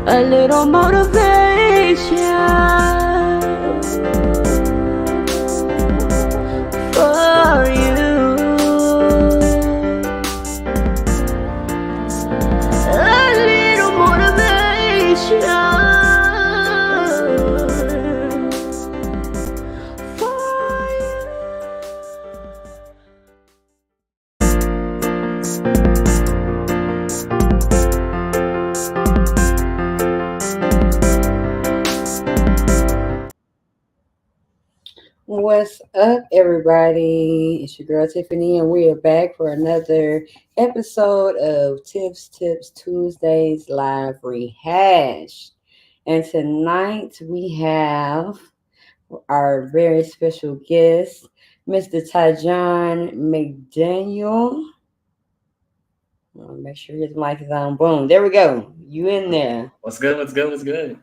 A little motivation for you. A little motivation for you. What's up, everybody? It's your girl Tiphani, and we are back for another episode of Tips Tuesdays Live Rehashed. And tonight we have our very special guest, Mr. Tyjon McDaniel. Make sure his mic is on. Boom. There we go. You in there. What's good?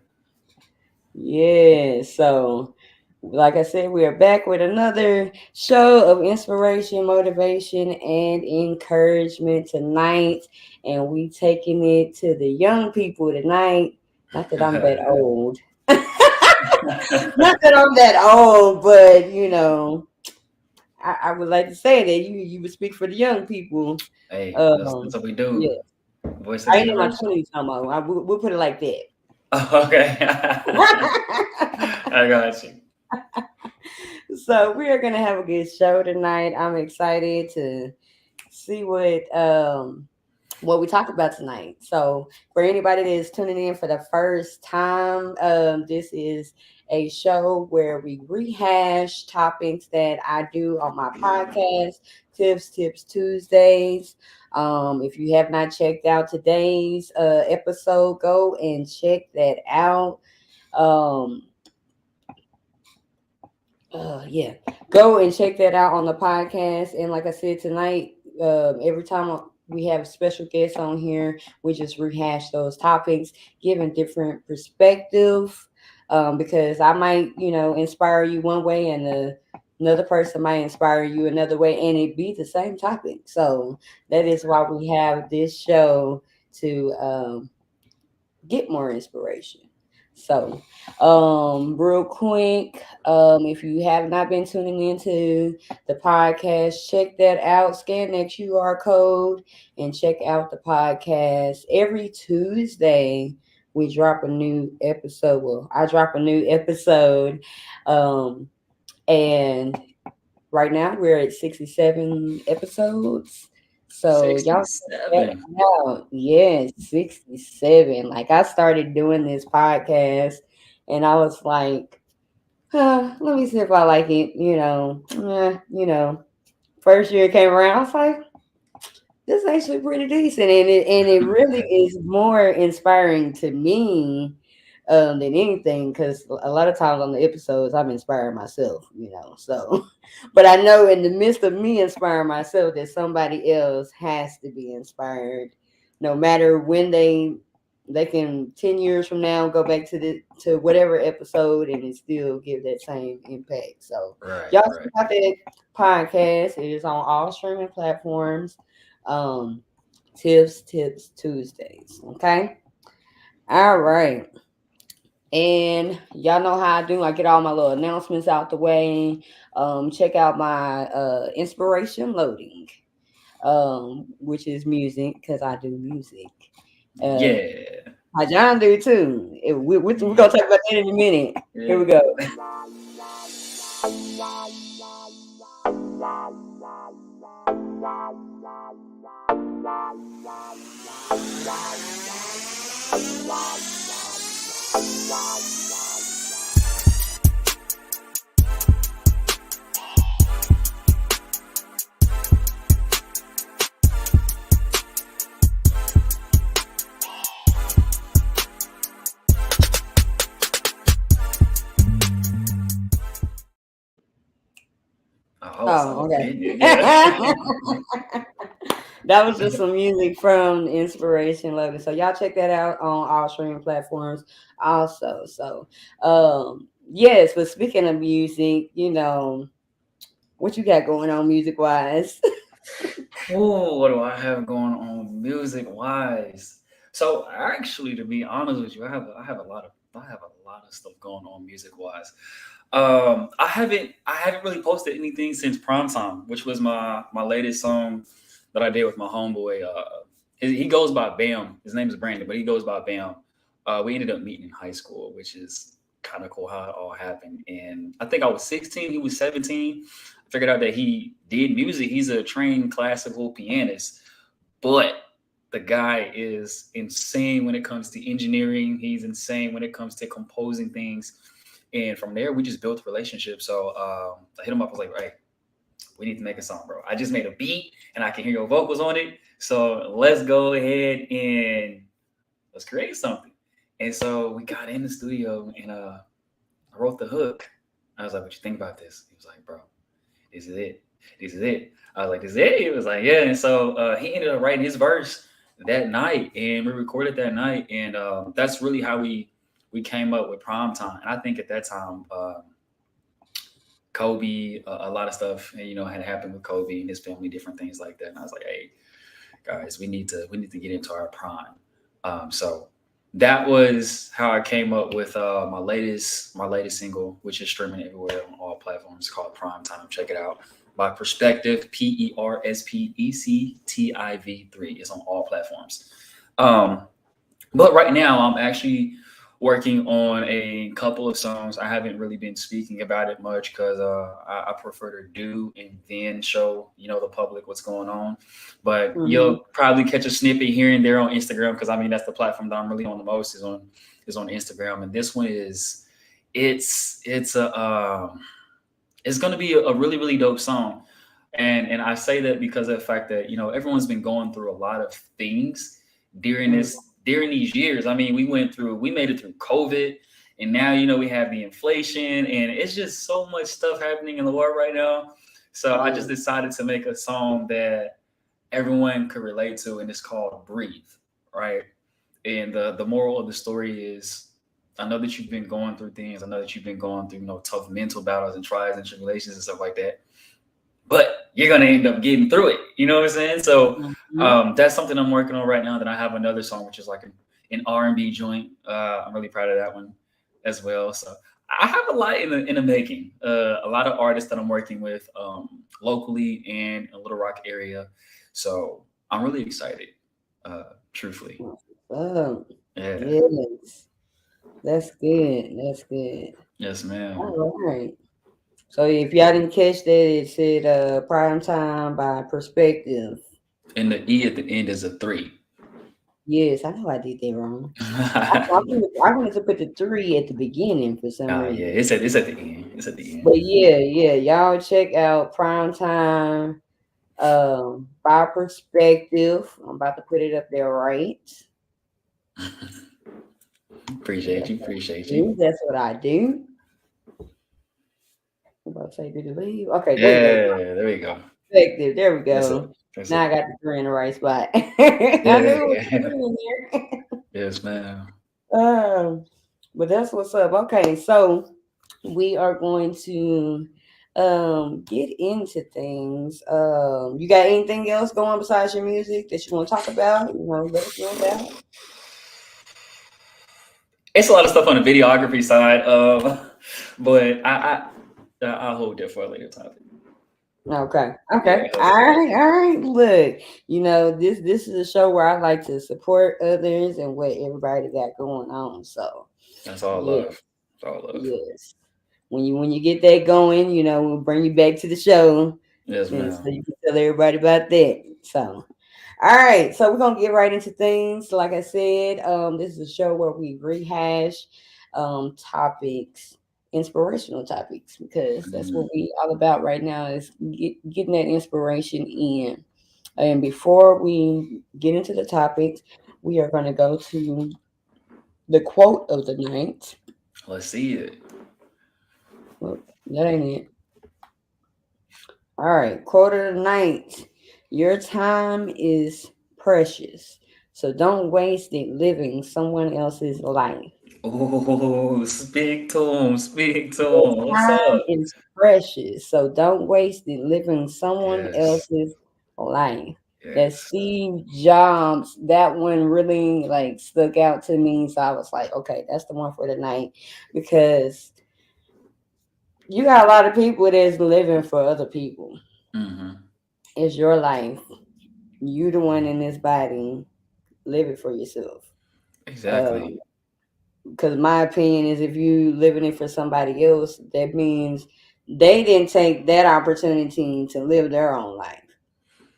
Yeah, so like I said, we are back with another show of inspiration, motivation, and encouragement tonight. And we taking it to the young people tonight. Not that I'm that old. Not that I'm that old, but you know, I would like to say that you would speak for the young people. Hey, that's what we do. Yeah. Voice of I ain't in my generation. 20s no more. We'll put it like that. Okay. I got you. So we are gonna have a good show tonight. I'm excited to see what we talk about tonight. So for anybody that is tuning in for the first time, this is a show where we rehash topics that I do on my podcast, Tips Tuesdays. If you have not checked out today's episode, go and check that out. Yeah, go and check that out on the podcast. And like I said tonight, every time we have special guests on here, we just rehash those topics, giving different perspective. Because I might, inspire you one way, and another person might inspire you another way, and it be the same topic. So that is why we have this show to get more inspiration. So, real quick, if you have not been tuning into the podcast, check that out. Scan that QR code and check out the podcast. Every Tuesday, we drop a new episode. Well, I drop a new episode. And right now we're at 67 episodes. So y'all check that out. Yes, 67. Like I started doing this podcast and I was like, let me see if I like it. First year it came around, I was like, this is actually pretty decent. And it really is more inspiring to me than anything, because a lot of times on the episodes I'm inspiring myself, so but I know in the midst of me inspiring myself that somebody else has to be inspired, no matter when they can 10 years from now go back to whatever episode and it still give that same impact. So y'all check out that podcast. It is on all streaming platforms. Tips Tuesdays. Okay. All right. And y'all know how I do. I get all my little announcements out the way. Check out my inspiration loading, which is music, because I do music. Yeah. John do too. We're gonna talk about that in a minute. Yeah. Here we go. Oh, okay. Yeah. That was just some music from Inspiration Logan. So y'all check that out on all streaming platforms also. So yes, but speaking of music, what you got going on music wise? Oh, what do I have going on music wise? So actually, to be honest with you, I have a lot of stuff going on music wise. I haven't really posted anything since Prime Time, which was my latest song that I did with my homeboy. He goes by Bam. His name is Brandon, but he goes by Bam. We ended up meeting in high school, which is kind of cool how it all happened. And I think I was 16, he was 17. I figured out that he did music. He's a trained classical pianist, but the guy is insane when it comes to engineering. He's insane when it comes to composing things. And from there, we just built a relationship. So I hit him up. I was like, "Hey, we need to make a song, bro. I just made a beat and I can hear your vocals on it. So let's go ahead and let's create something." And so we got in the studio and I wrote the hook. I was like, "What you think about this?" He was like, "Bro, this is it. This is it." I was like, "This is it?" He was like, "Yeah." And so he ended up writing his verse that night and we recorded that night. And that's really how we came up with Prime Time. And I think at that time, Kobe, a lot of stuff, had happened with Kobe and his family, different things like that. And I was like, "Hey, guys, we need to get into our prime." So that was how I came up with my latest single, which is streaming everywhere on all platforms, called Prime Time. Check it out. By Perspective, Perspectiv3 is on all platforms. Um, but right now, I'm actually working on a couple of songs. I haven't really been speaking about it much because I prefer to do and then show the public what's going on. But Mhm. you'll probably catch a snippet here and there on Instagram because I mean that's the platform that I'm really on the most is on Instagram. And this one is it's going to be a really really dope song. And I say that because of the fact that everyone's been going through a lot of things during Mhm. these years. I mean, we made it through COVID, and now we have the inflation, and it's just so much stuff happening in the world right now. So I Yeah. just decided to make a song that everyone could relate to, and it's called "Breathe." Right? And the moral of the story is, I know that you've been going through things. I know that you've been going through tough mental battles and trials and tribulations and stuff like that, but you're gonna end up getting through it. You know what I'm saying? So Mhm. that's something I'm working on right now. Then I have another song which is like an R&B joint. I'm really proud of that one as well. So I have a lot in the making. A lot of artists that I'm working with locally and in Little Rock area. So I'm really excited. Truthfully, Oh, yeah. yes. That's good. That's good. Yes, ma'am. All right. So if y'all didn't catch that, it said Prime Time by Perspective. And the E at the end is a 3. Yes, I know I did that wrong. I wanted to put the three at the beginning for some Yeah, reason. it's at the end. It's at the But end. yeah, y'all check out Prime Time by Perspective. I'm about to put it up there right. Appreciate That's you. what I Appreciate you. do. That's what I do. I'm about to say, did it leave? Okay, there you go. Yeah, there we go. Perspective. There we That's it. go. That's Now I it. got the three in the right spot. I knew it was Yeah. three in there. Yes, ma'am. But that's what's up. Okay, so we are going to get into things. You got anything else going besides your music that you want to talk about? Let us know about. It's a lot of stuff on the videography side, but I'll hold that for a later topic. Okay. Yeah, Okay. hold All that for a right. later. All right. Look, this is a show where I like to support others and what everybody got going on. So That's all yeah, love. That's all love. yes. When you get that going, we'll bring you back to the show, Yes, and so ma'am. you can tell everybody about that. So All right, so we're gonna get right into things. Like I said, this is a show where we rehash topics, inspirational topics, because that's what Mhm. we all about right now is getting that inspiration in. And before we get into the topics, we are gonna go to the quote of the night. Let's see it. Well, that ain't it. All right, quote of the night. Your time is precious, so don't waste it living someone else's life. Oh, speak to him. Speak to Your him. What's time up? is precious, so don't waste it living someone Yes. else's life. That Yes. Steve Jobs, that one really like stuck out to me. So I was like, okay, that's the one for the night because you got a lot of people that's living for other people. Mm-hmm. It's your life. You the one in this body. Live it for yourself. Exactly. Because my opinion is, if you living it for somebody else, that means they didn't take that opportunity to live their own life,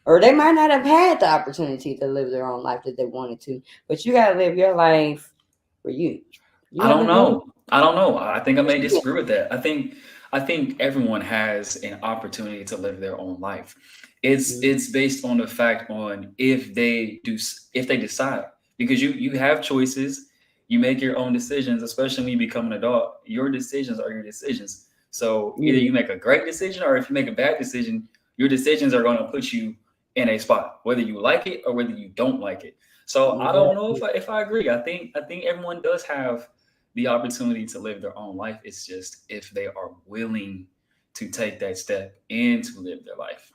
or they might not have had the opportunity to live their own life that they wanted to. But you gotta live your life for you. You I don't gotta do know. I don't know. I think I may it. disagree with that. I think everyone has an opportunity to live their own life. It's based on the fact on if they decide, because you have choices, you make your own decisions, especially when you become an adult. Your decisions are your decisions. So either Yeah, you make a great decision, or if you make a bad decision, your decisions are going to put you in a spot, whether you like it or whether you don't like it. So I don't know exactly. if I agree. I think everyone does have the opportunity to live their own life. It's just if they are willing to take that step and to live their life,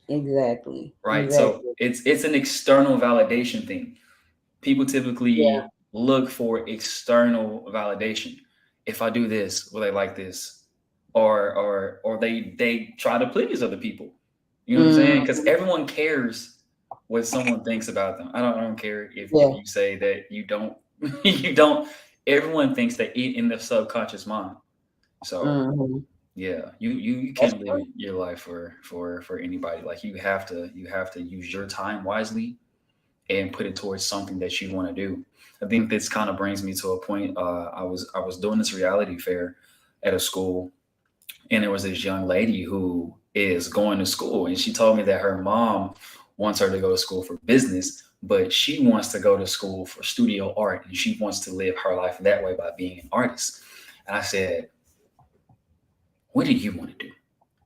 Exactly. right? So Exactly. it's an external validation thing. People Yeah. typically look for external validation. If I do this, will they like this? Or they try to please other people. You know what I'm saying? Because Mm, everyone cares what someone thinks about them. I don't care if yeah. you say that you don't you don't. Everyone thinks that in the subconscious mind. So Hmm. yeah, you That's can't live true. your life for anybody. Like you have to use your time wisely and put it towards something that you want to do. I think this kind of brings me to a point. I was doing this reality fair at a school, and there was this young lady who is going to school, and she told me that her mom wants her to go to school for business, but she wants to go to school for studio art, and she wants to live her life that way by being an artist. And I said, "What do you want to do?"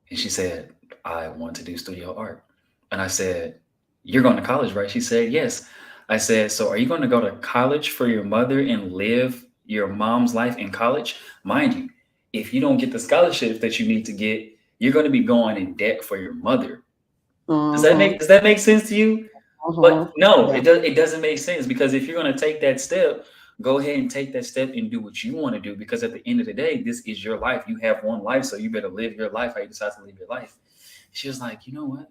And she said, "I want to do studio art." And I said, "You're going to college, right?" She said, "Yes." I said, "So are you going to go to college for your mother and live your mom's life in college?" Mind you, if you don't get the scholarship that you need to get, you're going to be going in debt for your mother. Does that Hmm. make does that make sense to you? But Hmm. no, Yeah. it doesn't make sense, because if you're going to take that step, go ahead and take that step and do what you want to do, because at the end of the day, this is your life. You have one life, so you better live your life how you decide to live your life. She was like, "You know what?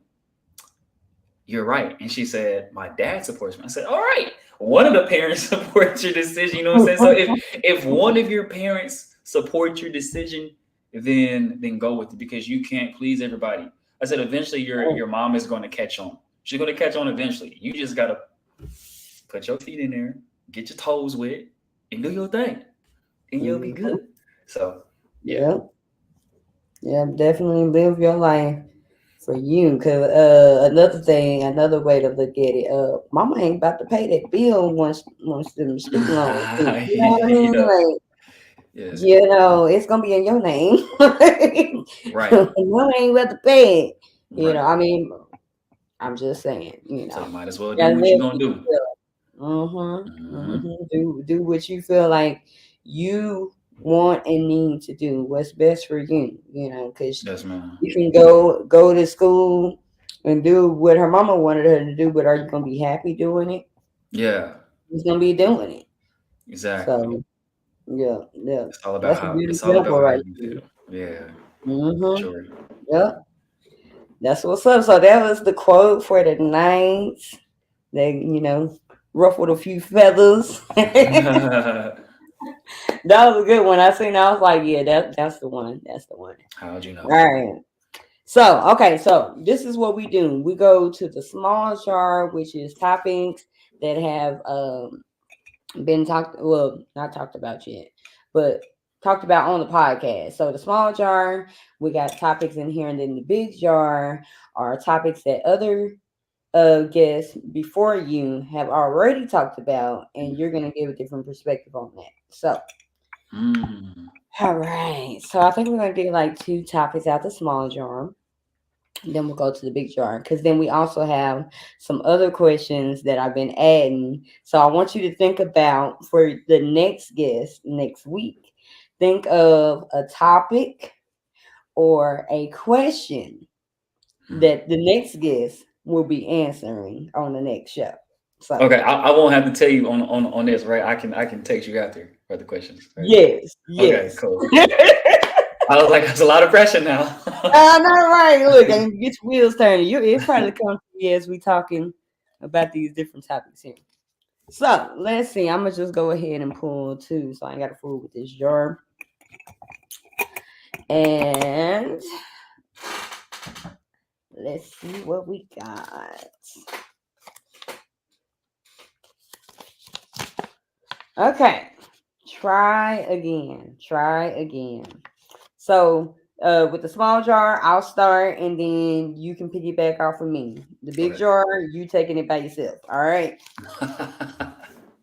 You're right." And she said, "My dad supports me." I said, "All right. One of the parents supports your decision." You know what I'm saying? So if one of your parents support your decision, then go with it, because you can't please everybody. I said, eventually your mom is going to catch on. She's going to catch on eventually. You just gotta put your feet in there, get your toes wet, and do your thing, and you'll be Hmm. good. So yeah. Yeah. Yeah. Definitely live your life for you. Cause another thing, another way to look at it, mama ain't about to pay that bill once them student loans due. You know what I mean? Yeah. Like, Yeah. it's gonna be in your name. Right. Mama ain't about to pay it. Right. I mean, I'm just saying, So you might as well you do gotta what you're live gonna for do. yourself. Mm-hmm. Hmm. Mm-hmm. Do what you feel like you want and need to do. What's best for you, because Yes, man. you can go to school and do what her mama wanted her to do, but are you gonna be happy doing it? Yeah. Who's gonna be doing it? Exactly. So yeah, yeah. It's all about That's a how good it's all example about how right you there. feel. Yeah, for Mm-hmm. sure. Yep. That's what's up. So that was the quote for the night. They, ruffled a few feathers. That was a good one. I seen. I was like, yeah, that's the one. That's the one. How'd you All know? right. So this is what we do. We go to the small jar, which is topics that have been talked, well, not talked about yet, but talked about on the podcast. So the small jar, we got topics in here, and then the big jar are topics that other guests before you have already talked about, and you're gonna give a different perspective on that. So, Mm. all right. So I think we're gonna do like two topics out the small jar. Then we'll go to the big jar because then we also have some other questions that I've been adding. So I want you to think about for the next guest next week. Think of a topic or a question Mm. that the next guest will be answering on the next show. So Okay, I won't have to tell you on this, right? I can text you after for the questions, right? yes, Okay, yes. cool, cool. I was like, that's a lot of pressure now. I know, right? Look, and get your wheels turning. You, it probably comes to me as we talking about these different topics here. So let's see. I'm gonna just go ahead and pull two, so I ain't got to fool with this jar. And let's see what we got. Okay, try again. Try again. So with the small jar, I'll start, and then you can piggyback off of me. The big Okay. jar, you taking it by yourself. All right.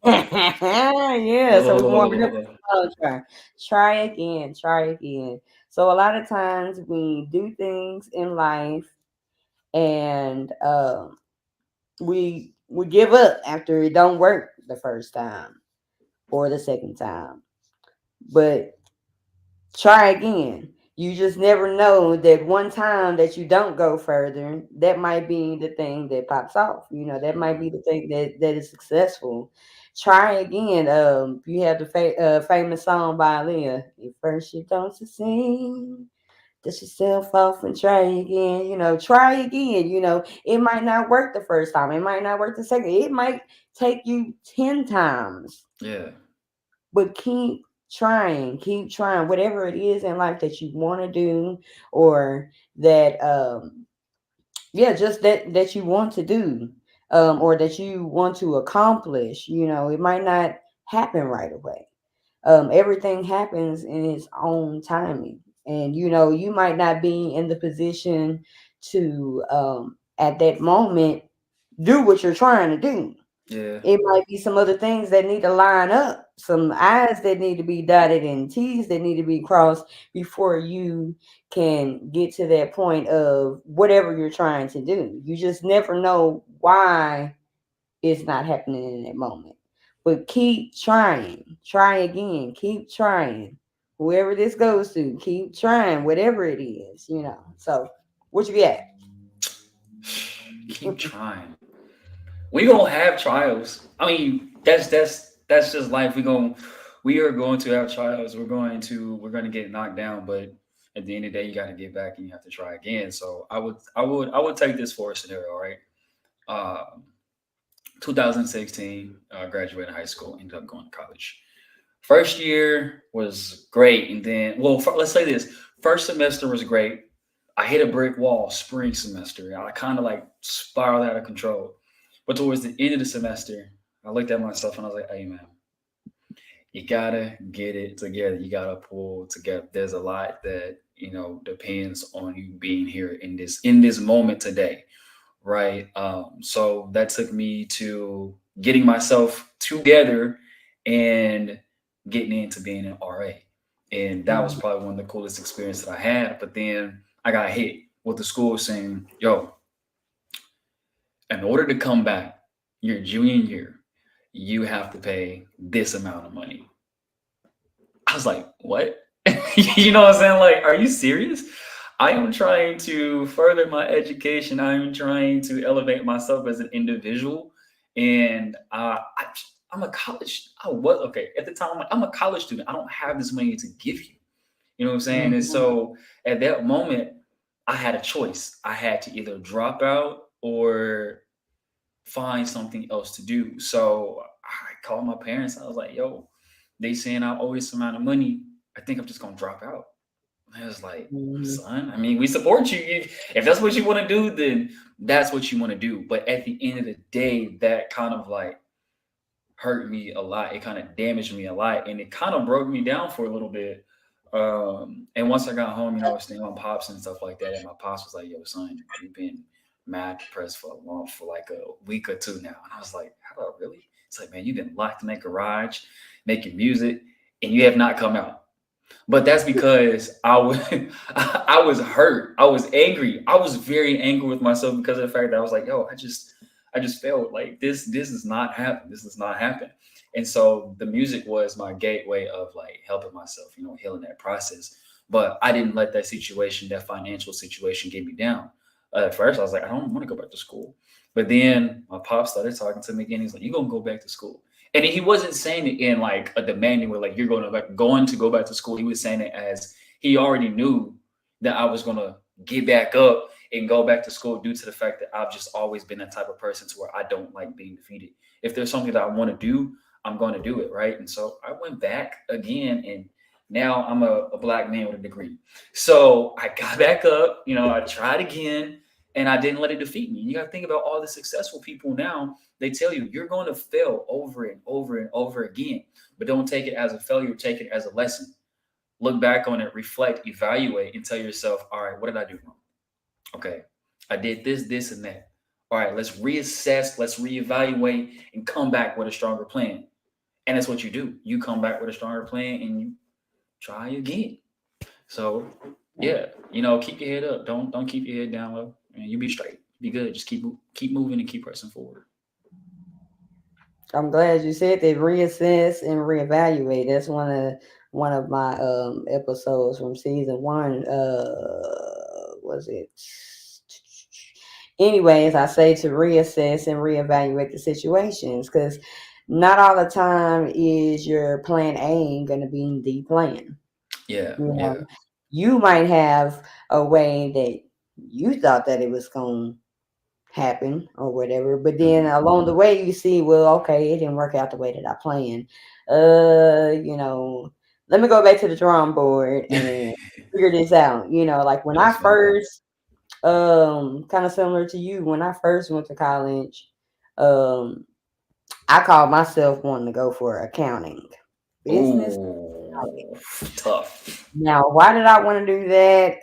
Yeah, so we're warming up Oh, the try. Try again, try again. So a lot of times we do things in life and we give up after it don't work the first time or the second time. But try again. You just never know that one time that you don't go further, that might be the thing that pops off. You know, that might be the thing that is successful. Try again. You have the famous song by Aaliyah. At first you don't succeed, dust yourself off and try again. You know, try again. You know, it might not work the first time. It might not work the second. It might take you 10 times, yeah, but keep trying whatever it is in life that you want to do, or that yeah, just that you want to do, or that you want to accomplish. You know, it might not happen right away. Everything happens in its own timing, and you know, you might not be in the position to at that moment do what you're trying to do. yeah, It might be some other things that need to line up, some I's that need to be dotted and T's that need to be crossed before you can get to that point of whatever you're trying to do. You just never know why it's not happening in that moment. But keep trying. Try again. Keep trying. Whoever this goes to, keep trying, whatever it is, you know. So what you get? keep trying. We gonna have trials. I mean, that's just life. We are going to have trials. We're gonna get knocked down, but at the end of the day, you got to get back and you have to try again. So I would take this for a scenario, right? Um, 2016, graduated high school, ended up going to college. First year was great, and then, well, let's say this: first semester was great. I hit a brick wall spring semester. I kind of like spiraled out of control. But towards the end of the semester, I looked at myself and I was like, "Hey, man, you gotta get it together. You gotta pull together. There's a lot that depends on you being here in this moment today, right?" So that took me to getting myself together and getting into being an RA. And that was Mhm. probably one of the coolest experiences that I had. But then I got hit with the school saying, yo, in order to come back your junior year, you have to pay this amount of money. I was like, what? You know what I'm saying? Like, are you serious? I am trying to further my education. I am trying to elevate myself as an individual. And I'm a college. I was okay at the time. I'm a college student. I don't have this money to give you. You know what I'm saying? And Mhm. so at that moment, I had a choice. I had to either drop out or find something else to do. So I called my parents. I was like, yo, they saying I owe this amount of money. I think I'm just gonna drop out. I was like, Mhm. son, I mean, we support you. If that's what you want to do, then that's what you want to do. But at the end of the day, that kind of like hurt me a lot. It kind of damaged me a lot, and it kind of broke me down for a little bit. And once I got home, I was staying on pops and stuff like that. And my pops was like, "Yo, son, you've been mad depressed for like a week or two now." And I was like, "How really?" It's like, man, you've been locked in that garage making music, and you have not come out. But that's because I was I was hurt. I was angry. I was very angry with myself because of the fact that I was like, yo, I just felt like this is not happen. This does not happen. And so the music was my gateway of like helping myself, healing that process. But I didn't let that situation, that financial situation, get me down. At first, I was like, I don't want to go back to school. But then my pop started talking to me again. He's like, "You're gonna go back to school." And he wasn't saying it in like a demanding way, like you're going to go back to school. He was saying it as he already knew that I was gonna get back up and go back to school due to the fact that I've just always been that type of person to where I don't like being defeated. If there's something that I want to do, I'm going to do it, right? And so I went back again, and now I'm a black man with a degree. So I got back up, I tried again, and I didn't let it defeat me. You got to think about all the successful people now. They tell you you're going to fail over and over and over again, but don't take it as a failure. Take it as a lesson. Look back on it, reflect, evaluate, and tell yourself, all right, what did I do wrong? Okay, I did this, and that. All right, let's reassess, let's reevaluate, and come back with a stronger plan. And that's what you do. You come back with a stronger plan and you try again. So yeah, keep your head up. Don't keep your head down low. And you be straight. Be good. Just keep moving and keep pressing forward. I'm glad you said that. Reassess and reevaluate. That's one of my episodes from season one. Was it? Anyways, I say to reassess and reevaluate the situations because not all the time is your plan A going to be the plan. Yeah, You yeah. know, you might have a way that you thought that it was going to happen or whatever, but then Mhm. along the way you see, well, okay, it didn't work out the way that I planned. You know, let me go back to the drawing board and figure this out. Like when I That's valid. first, kind of similar to you, when I first went to college, um, I called myself wanting to go for accounting, business. Ooh, tough. Now, why did I want to do that?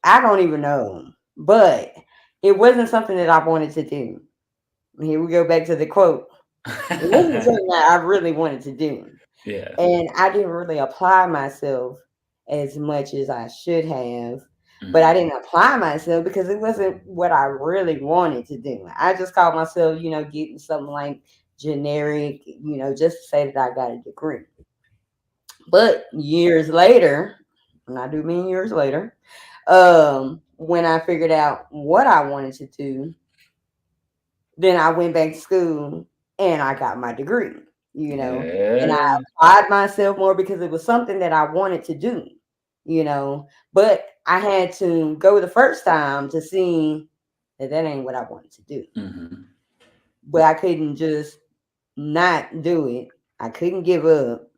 I don't even know, but it wasn't something that I wanted to do. Here we go back to the quote. It wasn't something that I really wanted to do, Yeah. and I didn't really apply myself as much as I should have. But I Mhm. didn't apply myself because it wasn't what I really wanted to do. I just called myself, getting something like generic, just to say that I got a degree. But years later, and I do mean years later, when I figured out what I wanted to do, then I went back to school and I got my degree, and I Yeah. applied myself more because it was something that I wanted to do, but I had to go the first time to see that that ain't what I wanted to do. Mhm. But I couldn't just not do it. I couldn't give up.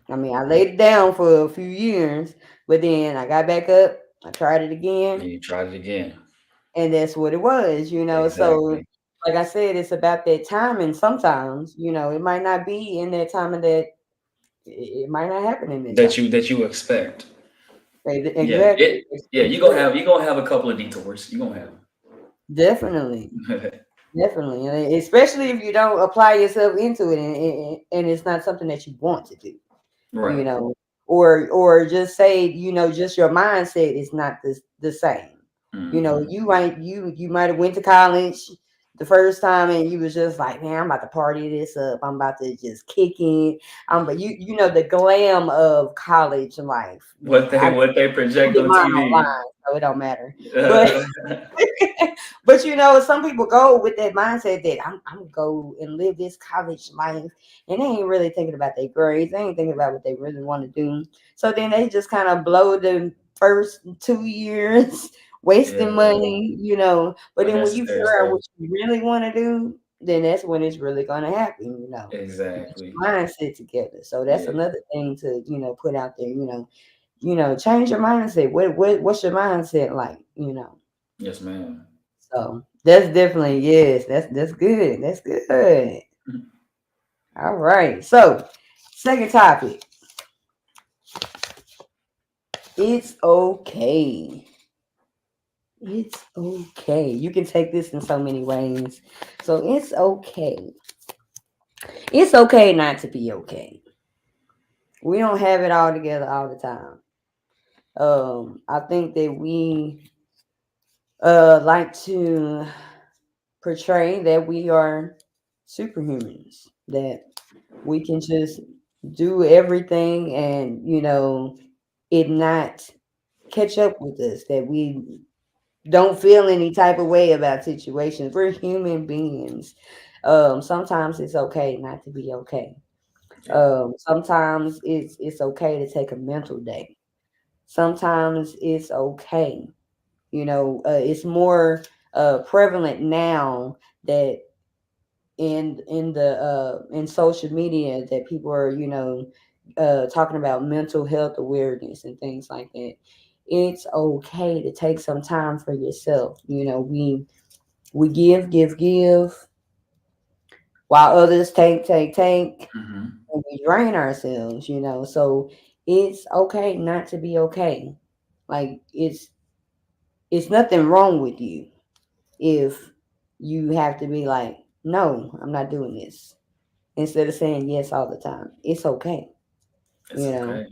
I mean, I laid it down for a few years, but then I got back up. I tried it And again, you tried it again. and that's what it was. So, Exactly. like I said, it's about that timing. Sometimes, it might not be in that timing that it might not happen in that That time. you expect. Yeah. Exactly. You're gonna have a couple of detours. You're gonna have Definitely. them. Definitely. And especially if you don't apply yourself into it and it's not something that you want to do. you Right. know, or just say, just your mindset is not the same. Mhm. You might have went to college the first time and you was just like, man, I'm about to party this up. I'm about to just kick in. But you know the glam of college life. What they I what they project did on mine TV. online, so it don't matter. But but some people go with that mindset that I'm gonna go and live this college life, and they ain't really thinking about their grades. They ain't thinking about what they really want to do. So then they just kind of blow the first 2 years, wasting Yeah. money. But then when you Unnecessary figure out stuff. what you really want to do, then that's when it's really gonna happen. You get Exactly. your mindset together. So that's Yeah. another thing to put out there. change your mindset. What's your mindset like? Yes, ma'am. So that's definitely, yes, that's good. That's good. All right. So second topic. It's okay. It's okay. You can take this in so many ways. So it's okay. It's okay not to be okay. We don't have it all together all the time. I think that we like to portray that we are superhumans, that we can just do everything and it not catch up with us, that we don't feel any type of way about situations. We're human beings. Sometimes it's okay not to be okay. Yeah. Sometimes it's okay to take a mental day. Sometimes it's okay. It's more prevalent now that in social media, that people are talking about mental health awareness and things like that. It's okay to take some time for yourself. We give while others take, Hmm. and we drain ourselves. So it's okay not to be okay. Like it's nothing wrong with you if you have to be like, no, I'm not doing this, instead of saying yes all the time. It's okay, It's you know, okay.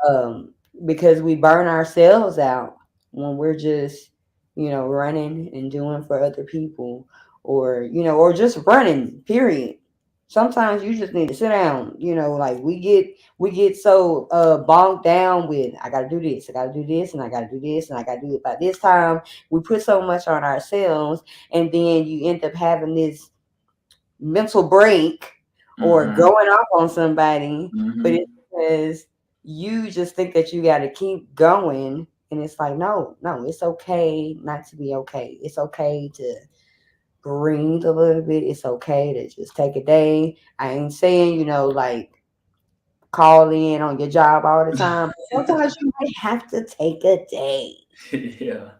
um, because we burn ourselves out when we're just, running and doing for other people, or just running, period. Sometimes you just need to sit down, like we get so bogged down with, I gotta do this, I gotta do this, and I gotta do this, and I gotta do it by this time. We put so much on ourselves, and then you end up having this mental break or Hmm. going off on somebody, but it's Hmm. because you just think that you got to keep going. And it's like, no, no, it's okay not to be okay. It's okay to breathe a little bit. It's okay to just take a day. I ain't saying, like call in on your job all the time, but sometimes you might have to take a day. Yeah.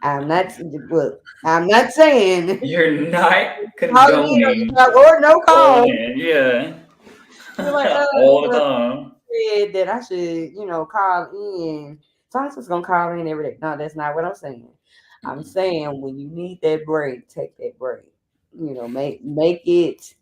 I'm not, look, I'm not saying You're not calling in on condoning your job or no calling call. in. Yeah. You're like, All the time. said that I should, call in. Thompson's gonna call in every day. No, that's not what I'm saying. I'm Mhm. saying when you need that break, take that break. Make it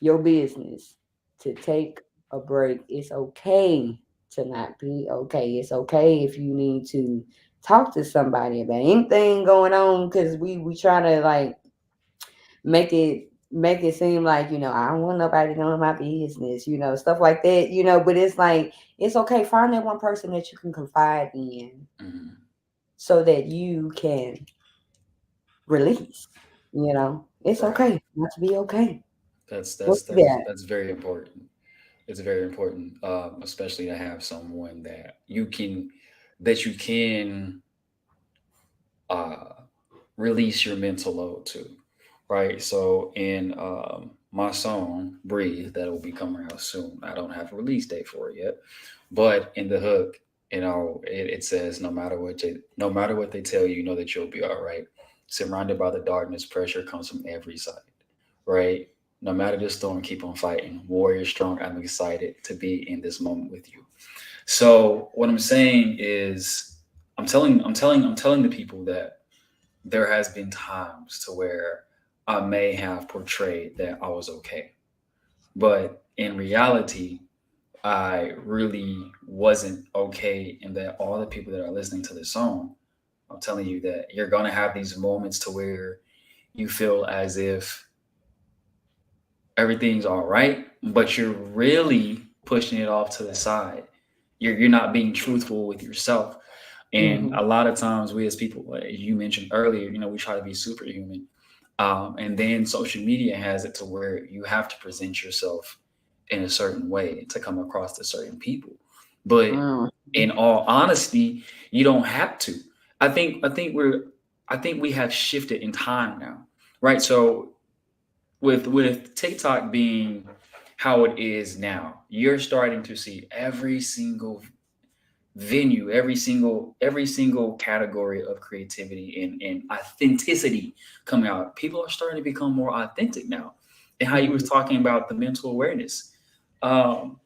your business to take a break. It's okay to not be okay. It's okay if you need to talk to somebody about anything going on, because we try to like make it seem like, I don't want nobody knowing my business, stuff like that, but it's like, it's okay, find that one person that you can confide in, Mhm. so that you can release, it's Right. okay not to be okay. That's What that's you that's got? that's very important. It's very important, especially to have someone that you can uh, release your mental load to, right? So in my song "Breathe" that will be coming out soon. I don't have a release date for it yet, but in the hook, it says, no matter what they tell you, you know that you'll be all right. Surrounded by the darkness, pressure comes from every side, right? No matter the storm, keep on fighting. Warrior strong, I'm excited to be in this moment with you. So what I'm saying is, I'm telling the people that there has been times to where I may have portrayed that I was okay, but in reality, I really wasn't okay, and that all the people that are listening to this song, I'm telling you that you're gonna have these moments to where you feel as if everything's all right, but you're really pushing it off to the side. You're not being truthful with yourself. And Hmm. a lot of times, we as people, like you mentioned earlier, we try to be superhuman. And then social media has it to where you have to present yourself in a certain way to come across to certain people. But Hmm. in all honesty, you don't have to. I think we have shifted in time now, right? So with TikTok being how it is now, you're starting to see every single venue, every single category of creativity and authenticity come out. People are starting to become more authentic now. And how you was Mhm. talking about the mental awareness. Um,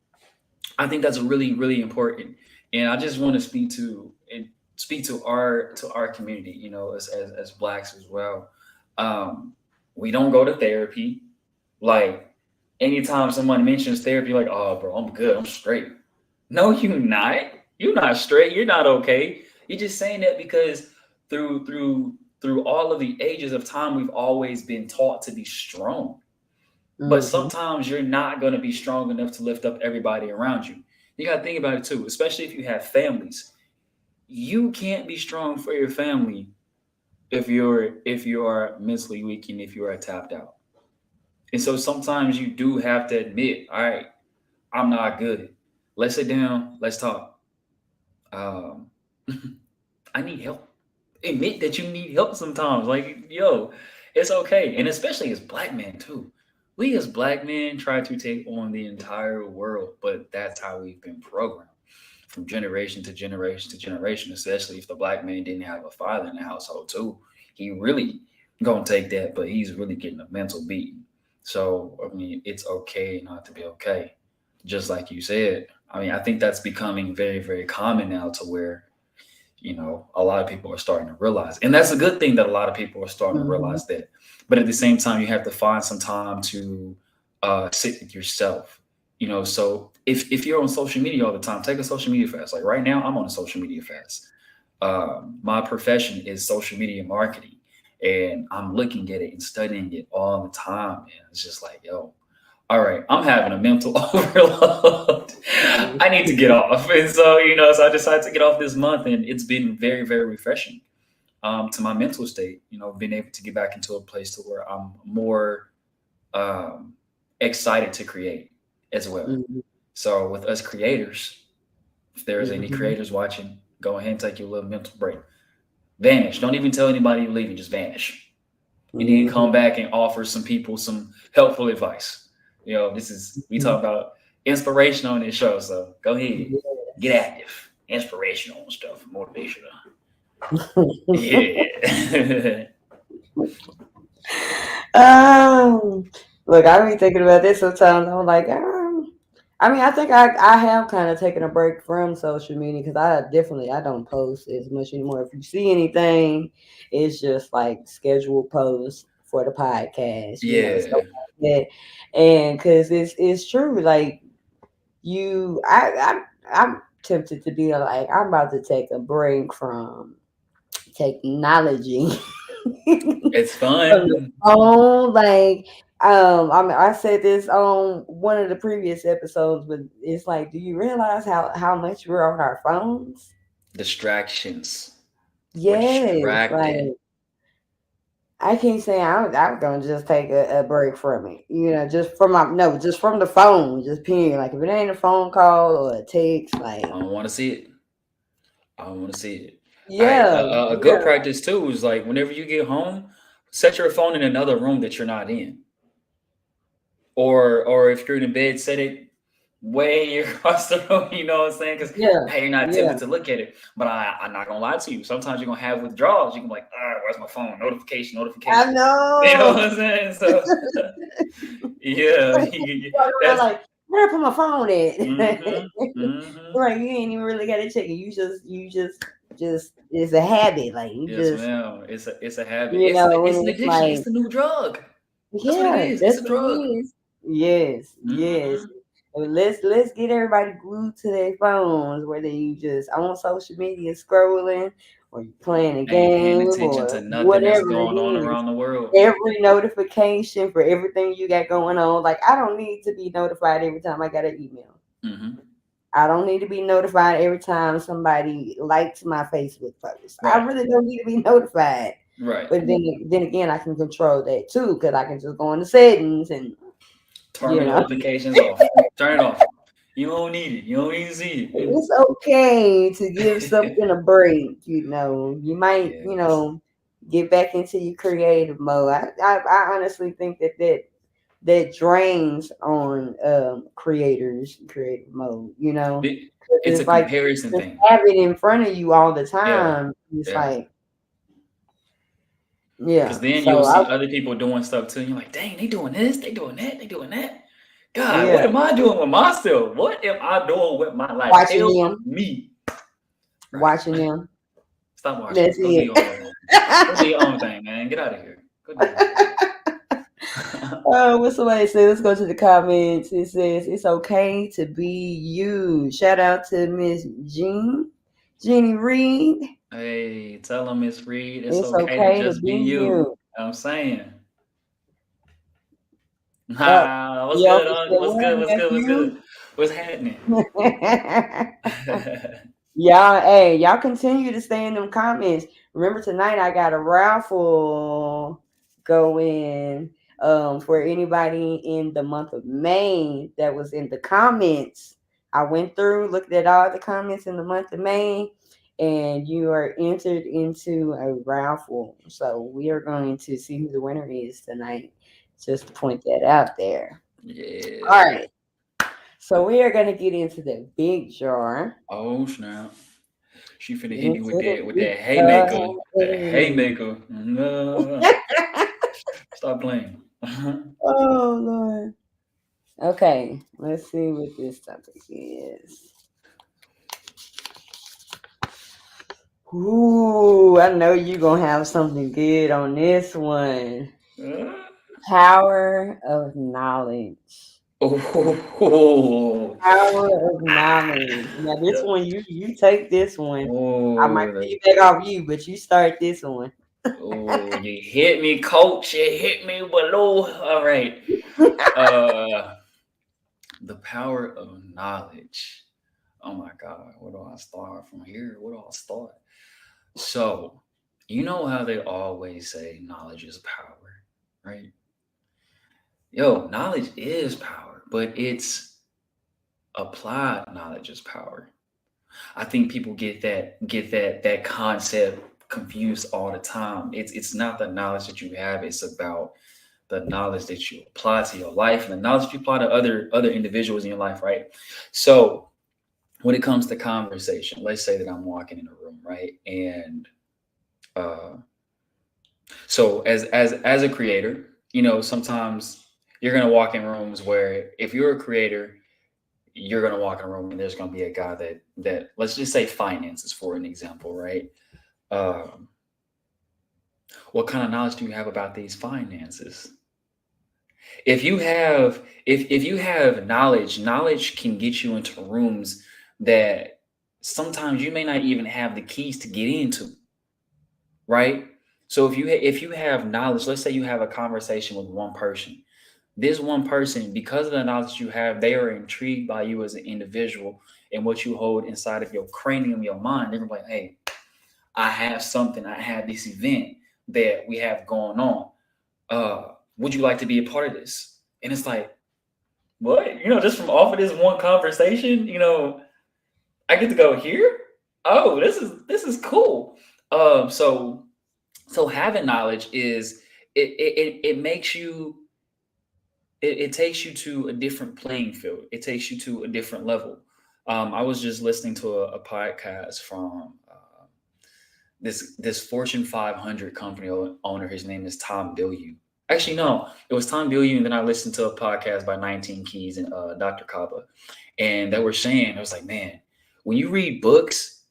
I think that's really, really important. And I just want to speak to our community, as blacks as well. Um, we don't go to therapy. Like anytime someone mentions therapy, like, oh bro, I'm good, I'm straight. No, you're not. You're not straight. You're not okay. You're just saying that because through all of the ages of time, we've always been taught to be strong. But Mhm. sometimes you're not going to be strong enough to lift up everybody around you. You got to think about it too, especially if you have families. You can't be strong for your family if you are mentally weak and if you are tapped out. And so sometimes you do have to admit, all right, I'm not good. Let's sit down. Let's talk. Um, I need help. Admit that you need help sometimes. Like, yo, it's okay. And especially as black men too. We as black men try to take on the entire world, but that's how we've been programmed from generation to generation to generation, especially if the black man didn't have a father in the household too. He really gonna take that, but he's really getting a mental beating. So I mean, it's okay not to be okay. Just like you said. I mean, I think that's becoming very, very common now to where a lot of people are starting to realize, and that's a good thing that a lot of people are starting to Mhm. realize that. But at the same time, you have to find some time to sit with yourself. So if you're on social media all the time, take a social media fast. Like right now, I'm on a social media fast. My profession is social media marketing, and I'm looking at it and studying it all the time. And it's just like, yo, all right, I'm having a mental overload. I need to get off. And so I decided to get off this month, and it's been very, very refreshing to my mental state, being able to get back into a place to where I'm more um, excited to create as well. Mhm. So with us creators, if there's any Mhm. creators watching, go ahead and take your little mental break. Vanish. Don't even tell anybody you're leaving. Just vanish. And then Mhm. come back and offer some people some helpful advice. This is we Mhm. talk about inspiration on this show, so go ahead, get Yes. active, inspirational and stuff, motivational. Yeah. um, Look, I be thinking about this sometimes. I'm like, I mean, I think I have kind of taken a break from social media because I don't post as much anymore. If you see anything, it's just like scheduled posts for the podcast, stuff Yeah. like that. And because it's true, like I'm tempted to be like I'm about to take a break from technology. It's From the fun. phone, like I mean, I said this on one of the previous episodes, but it's like, do you realize how much we're on our phones? Distractions. We're Yes, distracted. like I can't say I'm gonna just take a break from it, just from my no, just from the phone, just period. Like if it ain't a phone call or a text, like I don't want to see it. I don't want to see it. All right. yeah, A good yeah, practice too is like whenever you get home, set your phone in another room that you're not in. Or if you're in bed, set it way across the room. You know what I'm saying? Because yeah, hey, you're not yeah. tempted to look at it. But I'm not gonna lie to you. Sometimes you're gonna have withdrawals. You can be like, all right, where's my phone? Notification, I notification. You know know. what I'm saying? So yeah, Walk around that's like, where I put my phone mm-hmm, at? mm-hmm. Right, you ain't even really got to check it. You just it's a habit. Like you Yes, just, ma'am. It's a habit. It's and an it's addiction. like, It's the new drug. That's what it yeah, is. It's that's a what it drug. is. Yes, yes. Mm-hmm. And let's get everybody glued to their phones, whether you just on social media scrolling or you playing a Ain't paying game attention or to nothing that's whatever it going on is. around the world. Every notification for everything you got going on. Like I don't need to be notified every time I got an email. Mm-hmm. I don't need to be notified every time somebody likes my Facebook post. I Right. really don't need to be notified. Right. But then again, I can control that too because I can just go in the settings and Turn you the know notifications off. Turn it off. You don't need it. You don't need to see it's okay to give it. something a break. You might Yes. get back into your creative mode. I honestly think that that drains on creators creative mode, you know. It, 'Cause it's a it's like comparison just thing. have it in front of you all the Yeah, time. It's yeah. like, Because yeah. then you'll So I see other people doing stuff too. And you're like, dang, they doing this, they doing that, they doing that. God, what yeah, am I doing with myself? What am I doing with my life? watching Tell them, me. Right. watching them. Stop watching That's them. Go do it. your own thing. Go do your own thing, man. Get out of here. Go do your own thing. What somebody said, let's go to the comments. It says it's okay to be you. Shout out to Miss Jeannie Reed. Hey, tell them, Miss Reed, it's It's okay to okay to just be be you. you. I'm saying. Oh, What's yo, good? What's good? what, What's good? What's nephew? good? What's happening? Y'all, hey, y'all continue to stay in them comments. Remember tonight I got a raffle going for anybody in the month of May that was in the comments. I went through, looked at all the comments in the month of May, and you are entered into a raffle. So we are going to see who the winner is tonight. Just to point that out there. All Yeah. right. So we are gonna get into the big jar. Oh snap! She finna hit me Into the with big that haymaker. jar. That haymaker. No. Stop playing. Oh Lord. Okay, let's see what this topic is. Ooh, I know you're gonna have something good on this one. Power of knowledge. Oh, Power of knowledge. Now this yeah. one, you take this one. I might Oh, piggyback off you, but you start this one. oh, you hit me, coach. You hit me below. All right. Uh, the power of knowledge. Oh my God. Where do I start from here? Where do I start? So, you know how they always say knowledge is power, right? Yo, knowledge is power, but it's applied knowledge is power. I think people get that concept confused all the time. It's not the knowledge that you have, it's about the knowledge that you apply to your life and the knowledge you apply to other individuals in your life, right? So when it comes to conversation, let's say that I'm walking in a room, right? And uh so as a creator, sometimes you're gonna walk in rooms where if you're a creator, you're gonna walk in a room and there's gonna be a guy that let's just say finances for an example, right? Um, what kind of knowledge do you have about these finances? If you have knowledge can get you into rooms that sometimes you may not even have the keys to get into, right? So if you have knowledge, let's say you have a conversation with one person. This one person, because of the knowledge you have, they are intrigued by you as an individual and what you hold inside of your cranium, your mind. They're gonna be like, hey, I have something, I have this event that we have going on. Would you like to be a part of this? And it's like, what? Just from off of this one conversation, I get to go here. Oh, this is cool. So having knowledge is it makes you it takes you to a different playing field. It takes you to a different level. I was just listening to a podcast from this Fortune 500 company owner. His name is Tom Bilyeu. Actually, no, it was Tom Bilyeu, and then I listened to a podcast by 19 Keys and Dr. Kaba, and they were saying, I was like, man, when you read books,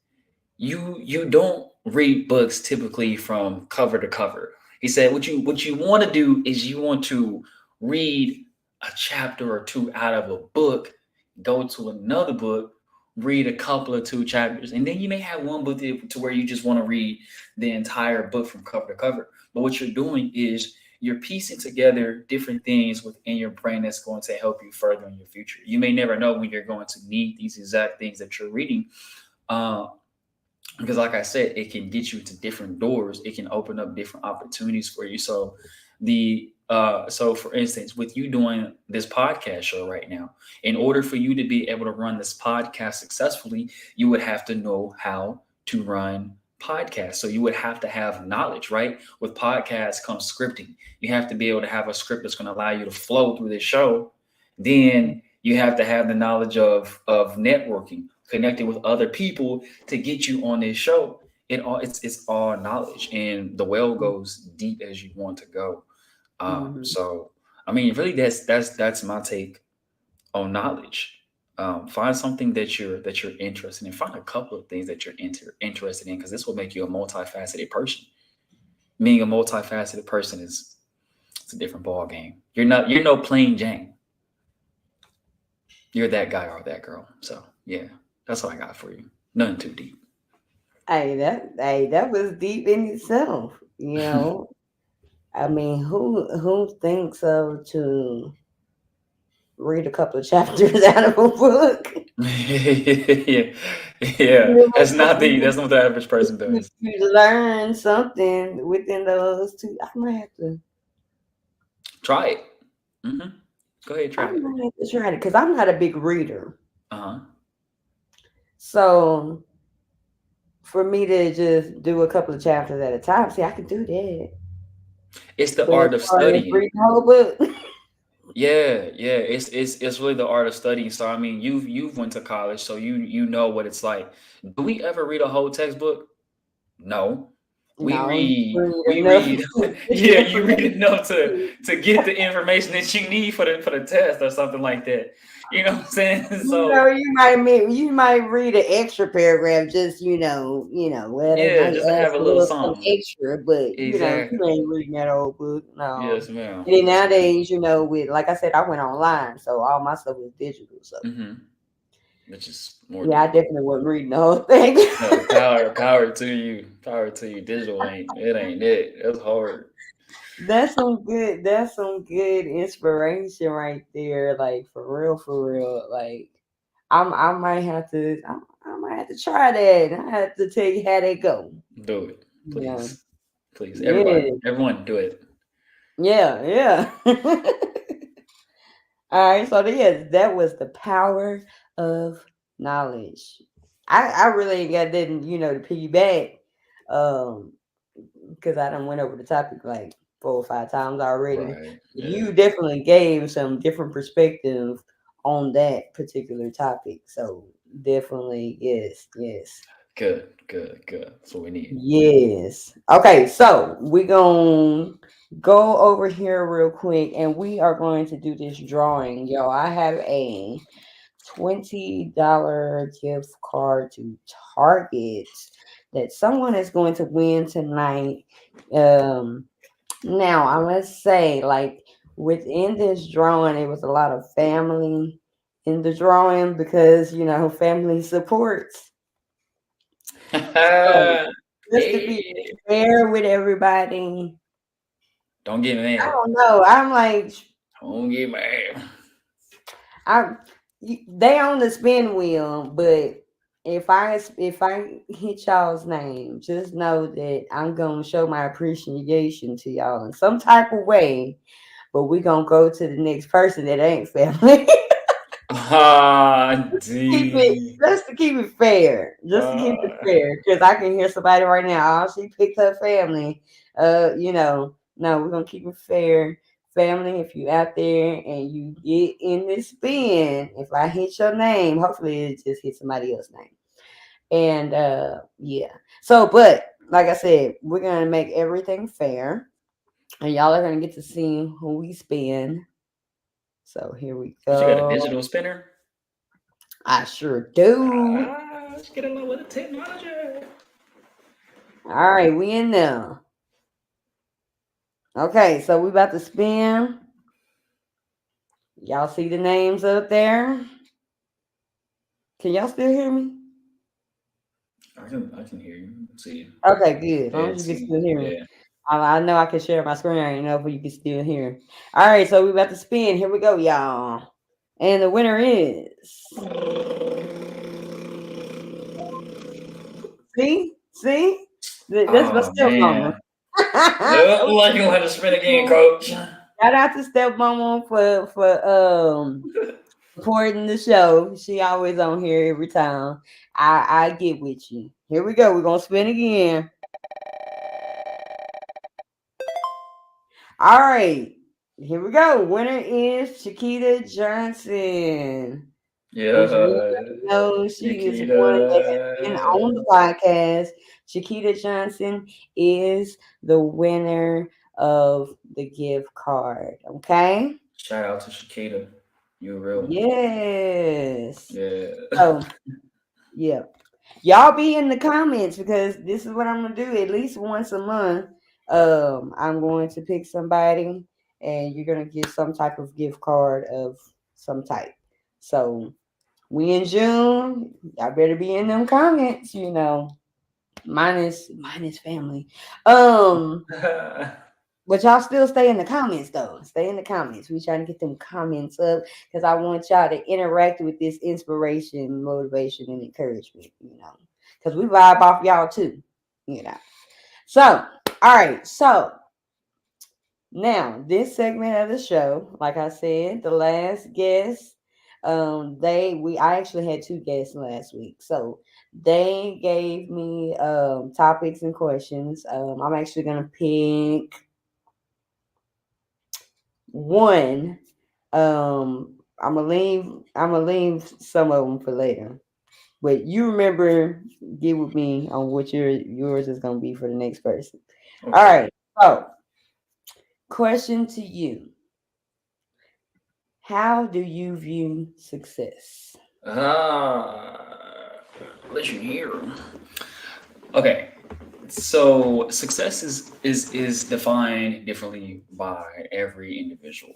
you don't read books typically from cover to cover. He said what you want to do is you want to read a chapter or two out of a book, go to another book, read a couple of two chapters, and then you may have one book to where you just want to read the entire book from cover to cover. But what you're doing is you're piecing together different things within your brain that's going to help you further in your future. You may never know when you're going to need these exact things that you're reading. Uh, because like I said, it can get you to different doors. It can open up different opportunities for you. So for instance, with you doing this podcast show right now, in order for you to be able to run this podcast successfully, you would have to know how to run podcasts. So you would have to have knowledge, right? With podcasts comes scripting. You have to be able to have a script that's going to allow you to flow through this show. Then you have to have the knowledge of networking, connecting with other people to get you on this show. It's all knowledge, and the well goes deep as you want to go. Mhm. So I mean, really, that's my take on knowledge. Find something that you're interested in. Find a couple of things that you're interested in, because this will make you a multifaceted person. Being a multifaceted person is it's a different ball game. You're no plain Jane. You're that guy or that girl. So yeah, that's all I got for you. Nothing too deep. That was deep in itself. I mean, who thinks of to read a couple of chapters out of a book? Yeah, yeah. That's not what the average person does. You learn something within those two. I might have to. Try it. Hmm. Go ahead, I try it. might have to try it because I'm not a big reader. Uh huh. So for me to just do a couple of chapters at a time, see, I can do that. It's the But as art of far as studying. reading the whole book, Yeah, yeah. It's really the art of studying. So I mean, you've went to college, so you know what it's like. Do we ever read a whole textbook? No. We no, you read, read we enough read, to get the yeah, you read information. enough to get the information that you need for the test or something like that. You know what I'm saying? So You might read an extra paragraph just where they yeah, might just to ask have a a little little some something. extra, but you Exactly. ain't reading that whole book. No. Yes, ma'am. And then Yes, ma'am. nowadays, with like I said, I went online, so all my stuff was digital. So Mm-hmm. Which is more yeah, I difficult. definitely wasn't reading the whole thing. No, power to you. Power to you. Digital ain't it. That's hard. That's some good inspiration right there. Like for real, for real. Like I might have to I might have to try that. I have to tell you how they go. Do it. Yeah. Please. Please. Everybody. Yeah. Everyone do it. Yeah. Yeah. All right. So yes, that was the power of knowledge. I really ain't got nothing, to piggyback. Um, because I done went over the topic like 4 or 5 times already. Right. Yeah. You definitely gave some different perspective on that particular topic. So definitely, yes, yes, Good. Good. Good. That's what we need. yes. Okay, so we're gonna go over here real quick and we are going to do this drawing. Yo, I have a $20 gift card to Target that someone is going to win tonight. Um, Now, I must say, like within this drawing, it was a lot of family in the drawing because family supports. So just to be Hey. fair with everybody, Don't get I mad. don't know. I'm like, Don't get mad. I they on the spin wheel, but if I hit y'all's name, just know that I'm gonna show my appreciation to y'all in some type of way. But we gonna go to the next person that ain't family. Ah, Keep it D. just to keep it fair. Just to keep it Uh, fair. Because I can hear somebody right now. Oh, she picked her family. No, we're gonna keep it fair. Family, if you out there and you get in this spin, if I hit your name, hopefully it just hit somebody else's name. And yeah. So, but like I said, we're gonna make everything fair. And y'all are gonna get to see who we spin. So here we but you got a go. digital spinner? I sure do. Let's get along with the technology. All right, we in there. Okay, so we about to spin. Y'all see the names up there? Can y'all still hear me? I can hear you. See. Okay, good. As long Yeah, as you can see. still hear me. Yeah. I know I can share my screen. I don't know if you can still hear. All right, so we about to spin. Here we go, y'all. And the winner is. See? That's my Oh stepmama. man. Like you want to spin again, coach. Shout out to stepmama for supporting the show. She always on here every time. I get with you. Here we go. We're gonna spin again. All right. Here we go. Winner is Chiquita Johnson. As you Yeah, know, she is one that has been on Nikita. the podcast. Chiquita Johnson is the winner of the gift card. Okay. Shout out to Shakita. You a real one. Yes. Yeah. So, yeah. Y'all be in the comments because this is what I'm gonna do at least once a month. I'm going to pick somebody and you're gonna get some type of gift card of some type. So we in June, y'all better be in them comments, you know. Minus family. Um but y'all still stay in the comments though. Stay in the comments. We trying to get them comments up because I want y'all to interact with this inspiration, motivation, and encouragement, you know. Because we vibe off y'all too, you know. So, all right. So now this segment of the show, like I said, the last guest, I actually had two guests last week. So they gave me topics and questions. I'm actually gonna pick one. I'm gonna leave some of them for later. But you remember, get with me on what yours is gonna be for the next person. All Okay. right. So, question to you: how do you view success? Ah, listen here. Okay. So success is defined differently by every individual.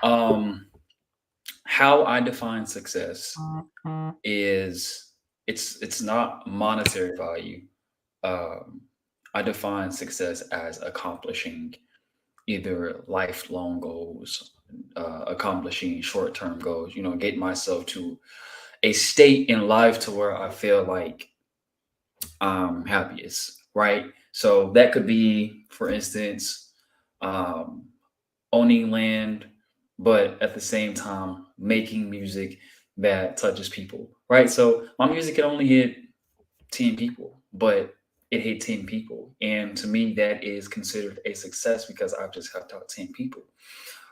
Um, how I define success is it's not monetary value. Um, I define success as accomplishing either lifelong goals, accomplishing short term goals. You know, get myself to a state in life to where I feel like I'm happiest, right? So that could be, for instance, um, owning land, but at the same time making music that touches people, right? So my music can only hit 10 people, but it hit 10 people. And to me, that is considered a success because I've just helped out 10 people,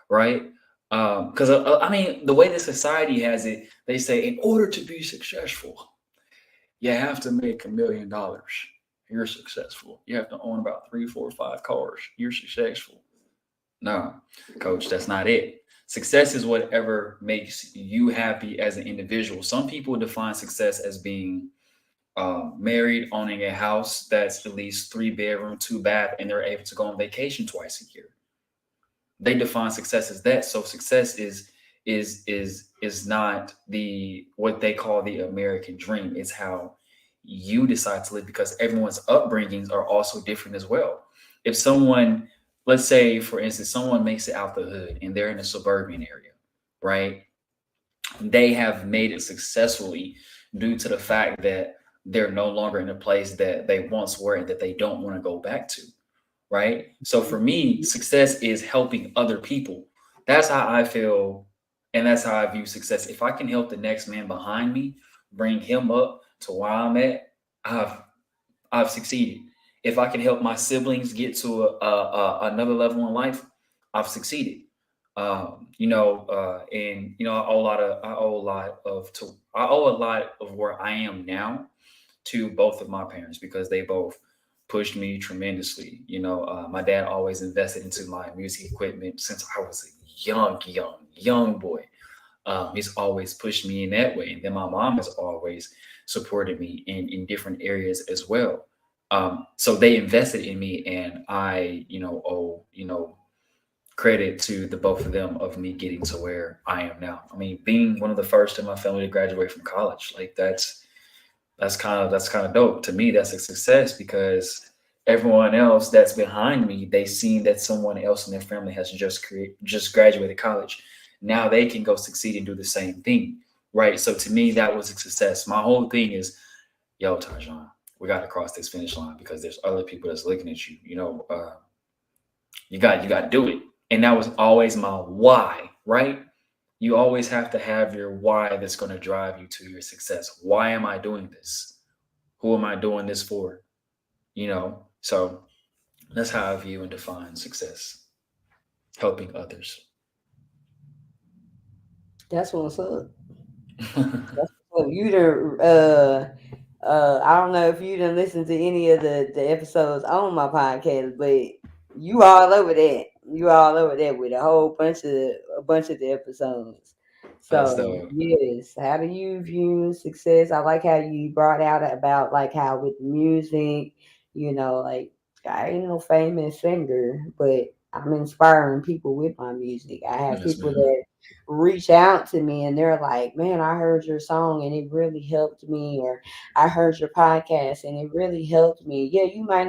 right? Because I mean, the way that society has it, they say in order to be successful, you have to make $1 million. You're successful. You have to own about three, four, five cars. You're successful. No, coach, that's not it. Success is whatever makes you happy as an individual. Some people define success as being married, owning a house that's at least 3 bedroom, 2 bath, and they're able to go on vacation twice a year. They define success as that. So success is not the what they call the American dream. It's how you decide to live because everyone's upbringings are also different as well. If someone, let's say for instance, someone makes it out the hood and they're in a suburban area, right? They have made it successfully due to the fact that they're no longer in a place that they once were and that they don't want to go back to, right? So for me, success is helping other people. That's how I feel, and that's how I view success. If I can help the next man behind me, bring him up to where I'm at, I've I've succeeded. If I can help my siblings get to another level in life, I've succeeded. And I owe a lot of where I am now to both of my parents because they both pushed me tremendously. My dad always invested into my music equipment since I was a young boy. He's always pushed me in that way. And then my mom has always supported me in different areas as well. So they invested in me, and I, owe, credit to the both of them of me getting to where I am now. I mean, being one of the first in my family to graduate from college, like that's kind of dope. To me, that's a success because everyone else that's behind me, they seen that someone else in their family has just graduated college. Now they can go succeed and do the same thing, right? So to me, that was a success. My whole thing is, yo, Tarjan, we got to cross this finish line because there's other people that's looking at you. You got to do it, and that was always my why, right? You always have to have your why that's going to drive you to your success. Why am I doing this? Who am I doing this for? So that's how I view and define success, helping others. That's what's up. Well, you done, I don't know if you didn't listen to any of the episodes on my podcast, but you all over that. You all over that with a bunch of the episodes. That's So dope. yes, how do you view success? I like how you brought out about like how with music, like I ain't no famous singer, but I'm inspiring people with my music. I have Yes, people ma'am. that reach out to me and they're like, man, I heard your song and it really helped me, or I heard your podcast and it really helped me. Yeah, you might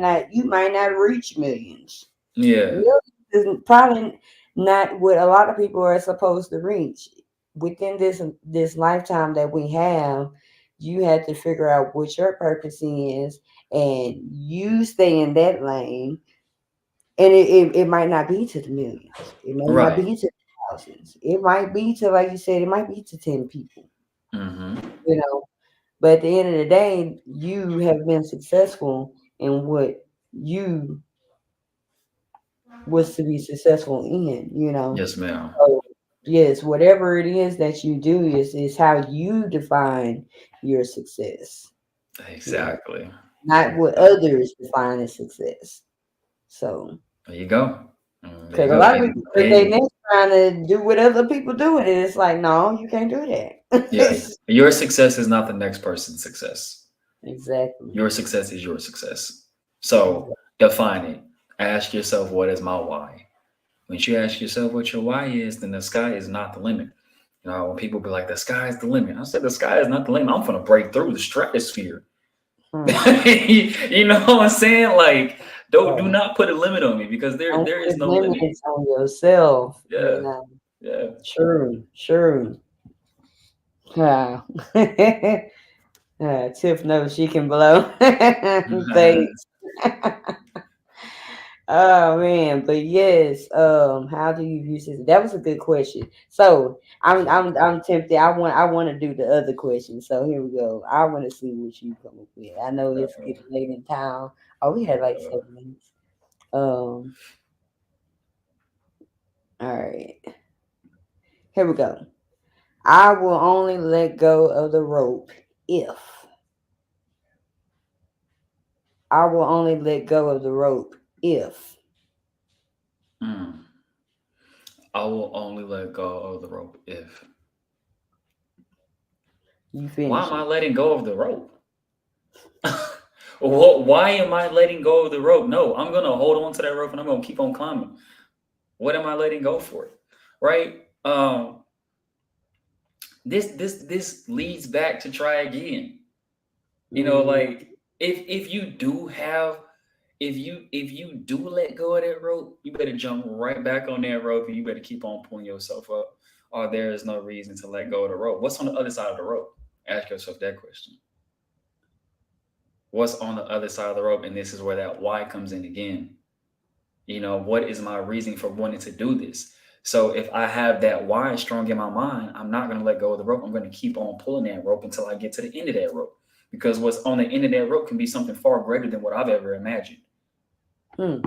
not reach millions. Yeah. Millions is probably not what a lot of people are supposed to reach. Within this lifetime that we have, you have to figure out what your purpose is and you stay in that lane, and it might not be to the millions. It may not Right. be to the thousands. It might be to, like you said, it might be to 10 people, Hmm. you know. But at the end of the day, you have been successful in what you was to be successful in. Yes, ma'am. So yes, whatever it is that you do is how you define your success, you know, Exactly. not what Exactly. others define as success. So There you go. There you because a go. lot of And people spend their hey, next trying to do what other people do, and it's like, no, you can't do that. yeah, your success is not the next person's success. Exactly. Your success is your success. So Exactly. define it. Ask yourself, what is my why? Once you ask yourself what your why is, then the sky is not the limit. When people be like, the sky is the limit, I said, the sky is not the limit. I'm going to break through the stratosphere. Hmm. You know what I'm saying? Like, do Right. not put a limit on me because Don't there is put no limit. limits on yourself. Yeah, yeah. True. True. Wow. Tiff knows she can blow. Thanks. Oh man, but yes. How do you use this? That was a good question. So I'm tempted. I want to do the other question. So here we go. I want to see what you come up with. I know it's getting late in town. Oh, we had like 7 minutes. Um. All right. Here we go. I will only let go of the rope if I will only let go of the rope if Mm. I will only let go of the rope if. you Why finish am I it. letting go of the rope? Why am I letting go of the rope? No, I'm gonna hold on to that rope and I'm gonna keep on climbing. What am I letting go for? Right? This leads back to try again. Mm, Like if you do have if you do let go of that rope, you better jump right back on that rope and you better keep on pulling yourself up. Or there is no reason to let go of the rope. What's on the other side of the rope? Ask yourself that question. What's on the other side of the rope? And this is where that why comes in again. What is my reason for wanting to do this? So if I have that why strong in my mind, I'm not going to let go of the rope. I'm going to keep on pulling that rope until I get to the end of that rope. Because what's on the end of that rope can be something far greater than what I've ever imagined. hmm.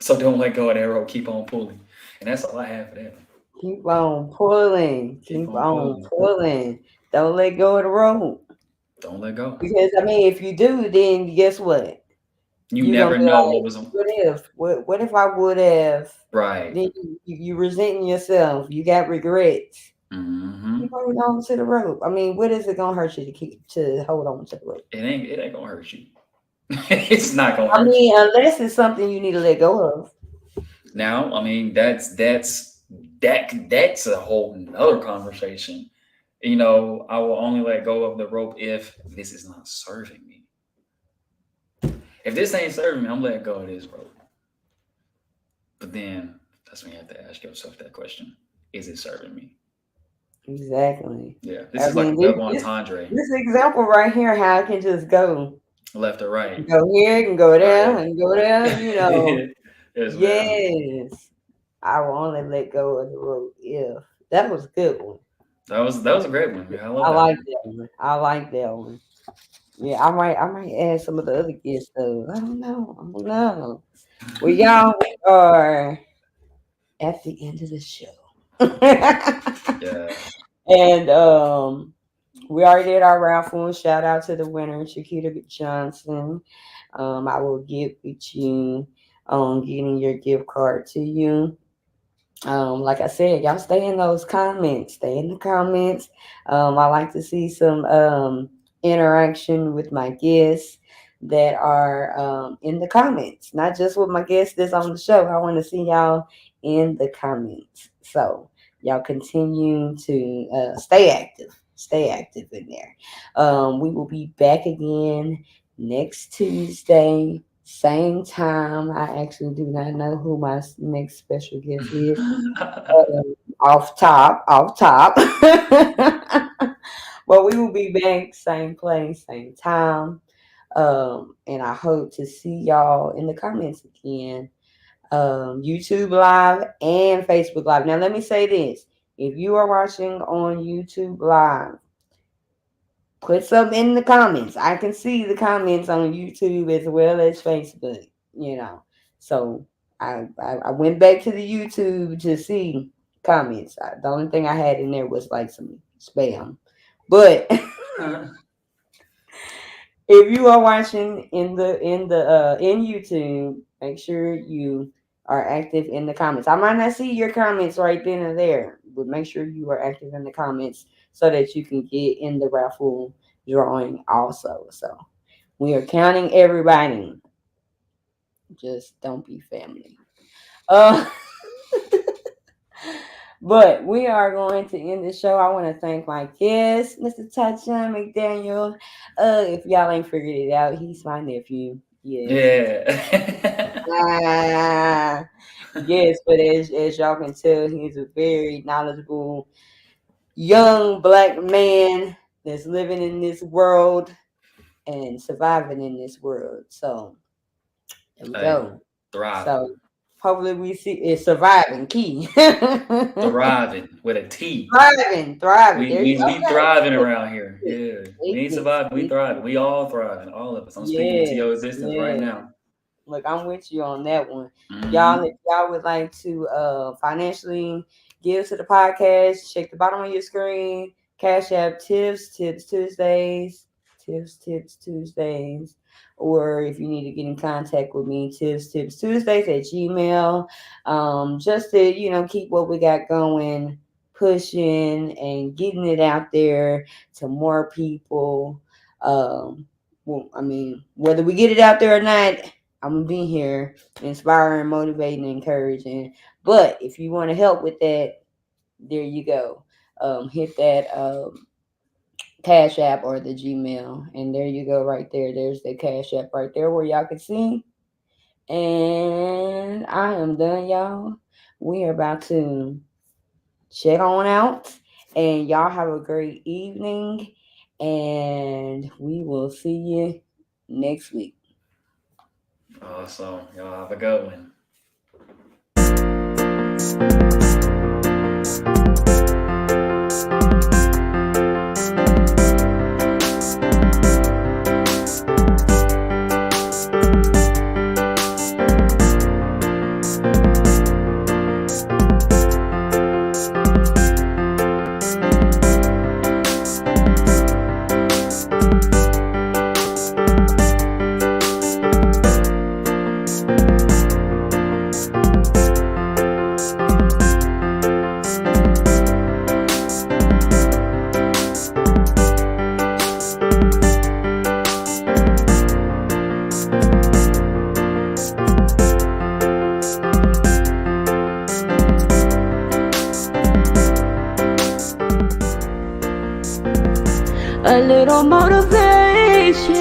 So don't let go of that rope. Keep on pulling. And that's all I have for that. Keep on pulling. Keep Keep on on pulling. pulling. Don't let go of the rope. Don't let go. Because I mean, if you do, then guess what? You You're gonna never be know what like, was on. what if? What if I would have? Right. Then you resenting yourself. You got regrets. Hmm. Keep holding on to the rope. I mean, what is it gonna hurt you to hold on to the rope? It ain't gonna hurt you. It's not gonna I hurt you. mean, unless it's something you need to let go of. Now, I mean, that's a whole nother conversation. I will only let go of the rope if this is not serving me. If this ain't serving me, I'm letting go of this rope. But then that's when you have to ask yourself that question: is it serving me? Exactly. Yeah, this I is like mean, a double entendre, this example right here, how it can just go. left or right. Go here, can go Oh there, and go there. yeah. Yes, ma'am. Yes. I will only let go of the rope if. That was a good one. That was a great one. Yeah, I love I that like one. that one. I like that one. Yeah, I might add some of the other guests though. I don't know. I don't know. Well, y'all, we are at the end of the show. Yeah. And we already did our raffle. Shout out to the winner, Shakita Johnson. I will get with you on getting your gift card to you. Like I said, y'all stay in those comments. Stay in the comments. I like to see some interaction with my guests that are in the comments, not just with my guests that's on the show. I want to see y'all in the comments. So y'all continue to stay active. Stay active in there. We will be back again next Tuesday, same time. I actually do not know who my next special guest is. Off top, off top. But we will be back same place, same time. And I hope to see y'all in the comments again. YouTube Live and Facebook Live. Now, let me say this: if you are watching on YouTube Live, put something in the comments. I can see the comments on YouTube as well as Facebook, you know. So I went back to the YouTube to see comments. The only thing I had in there was like some spam. But if you are watching in YouTube, make sure you are active in the comments. I might not see your comments right then and there, but make sure you are active in the comments so that you can get in the raffle drawing also. So we are counting everybody. Just don't be family. Uh But we are going to end the show. I want to thank my guest, Mr. Tachan McDaniel. If y'all ain't figured it out, he's my nephew. Yes. Yeah. Ah, yes, but as y'all can tell, he's a very knowledgeable young black man that's living in this world and surviving in this world. So there we Hey, go. So thriving. hopefully we see it's surviving key. Thriving with a T. Thriving. We There you we we okay. thriving around here. Yeah. We ain't Weakness, surviving, we thriving. weakness. We all thriving. All of us. I'm speaking into Yes, your existence right yes. now. Look, I'm with you on that one. Y'all, Hmm. if y'all would like to financially give to the podcast, check the bottom of your screen. Cash App Tips Tuesdays, Tips Tuesdays. Or if you need to get in contact with me, Tips Tuesdays at Gmail. Just to, keep what we got going, pushing and getting it out there to more people. Well, I mean, whether we get it out there or not, I'm gonna be here, inspiring, motivating, encouraging. But if you want to help with that, there you go. Hit that Cash App or the Gmail, and there you go, right there. There's the Cash App right there where y'all can see. And I am done, y'all. We are about to check on out, and y'all have a great evening. And we will see you next week. Awesome. Y'all have a good one. A little motivation.